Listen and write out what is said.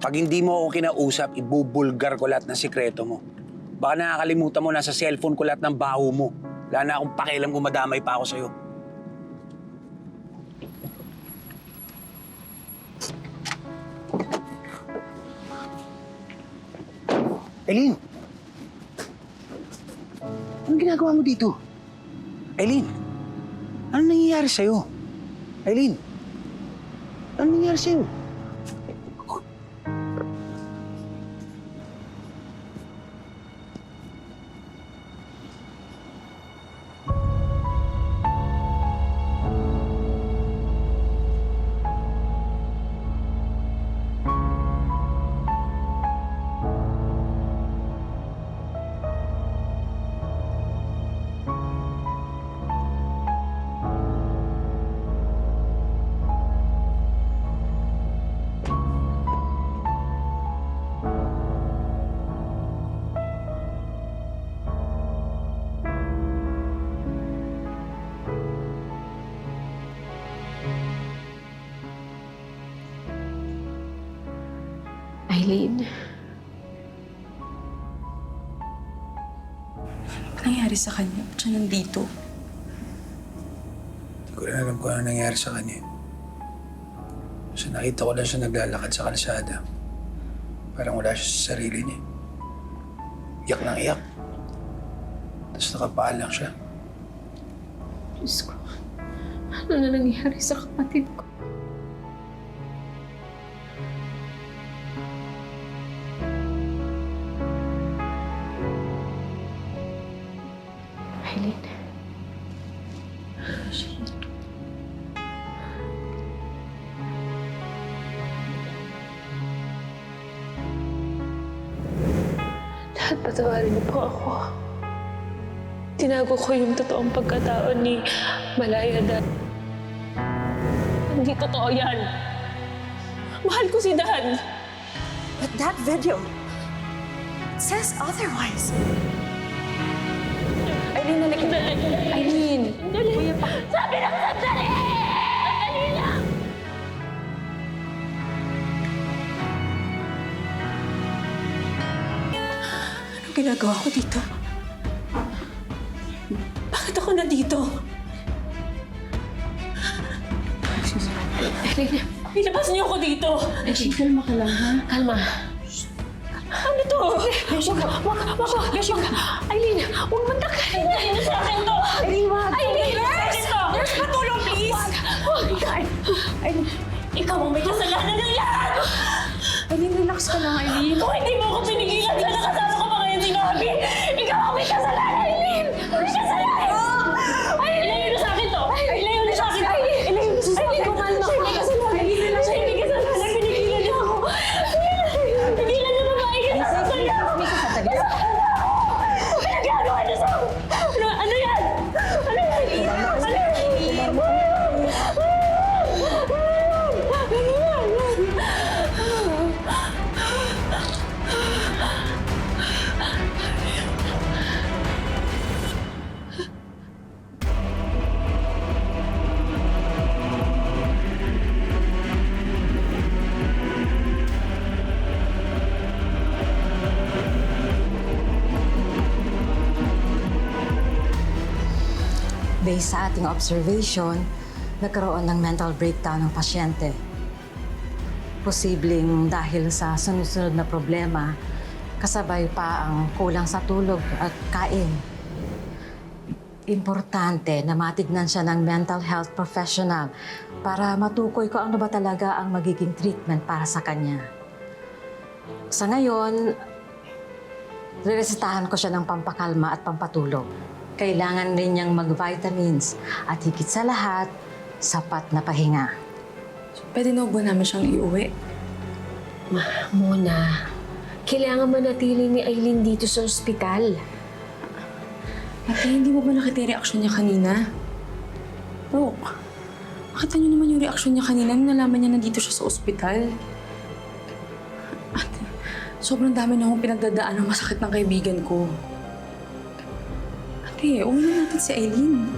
Pag hindi mo ako kinausap, ibubulgar ko lahat ng sikreto mo. Baka nakakalimutan mo, nasa cellphone ko lahat ng baho mo. Wala na akong pakialam kung madamay pa ako sa'yo. Eileen! Anong ginagawa mo dito? Eileen! Anong nangyayari sa'yo? Eileen! Anong nangyayari sa'yo? Eileen. Ano nangyari sa kanya? Ba't siya nandito? Hindi ko rin alam kung ano nangyari sa kanya. Kasi nakita ko lang siya naglalakad sa kalsada. Parang wala siya sa sarili niya. Iyak ng iyak. Tapos nakapaalang siya. Diyos ko. Ano na nangyari sa kapatid ko? Eileen. Lahat patawarin niyo po ako. Tinago ko yung totoong pagkatao ni Malaya Dad. Hindi totoo yan. Mahal ko si Dad. But that video says otherwise. Eileen, nalaki. Eileen! Dali! Kuya pa. Sabi lang sandali! Sandali lang! Anong ginagawa ko dito? Bakit ako nandito? Eileen, ilabas niyo ako dito! Beshi, kalma ka lang, ha? Kalma. Ano to? Wag. Eileen, huwag mantakalin. Hindi sa akin to. Eileen, wag! Eileen, nurse! Nurse, patulong, please! Wag. Eileen, Ikaw ang may kasalanan ng lahat! Eileen, relax ka lang, Eileen. Kung hindi mo ako pinigilan, sana kasama ko pa ngayon si Gabi! Ikaw ang may kasalanan, Eileen! May kasalanan! Ay, ilayo na sa akin to! Ilayo na sa akin! Eileen, kumalma ka. Eileen, relax. Siya hindi kasalanan, pinigilan niya ako! Pinigilan niya babae ka sa sasaya! Pinagagawa niya sa ako! Ano yan? Ano yan? Ano yan? Based sa ating observation, nagkaroon ng mental breakdown ng pasyente. Posibleng dahil sa sunod-sunod na problema, kasabay pa ang kulang sa tulog at kain. Importante na matignan siya ng mental health professional para matukoy ko ano ba talaga ang magiging treatment para sa kanya. Sa ngayon, reresetahan ko siya ng pampakalma at pampatulog. Kailangan rin niyang mag-vitamins at higit sa lahat, sapat na pahinga. Pwede na ba namin siyang iuwi? Mona, kailangan manatili ni Eileen dito sa ospital. Ate, hindi mo ba nakita yung reaksyon niya kanina? Brooke, makita niyo naman yung reaksyon niya kanina nung nalaman niya nandito siya sa ospital. Ate, sobrang dami na akong pinagdadaan ng masakit ng kaibigan ko. Ate, uwi na natin si Eileen.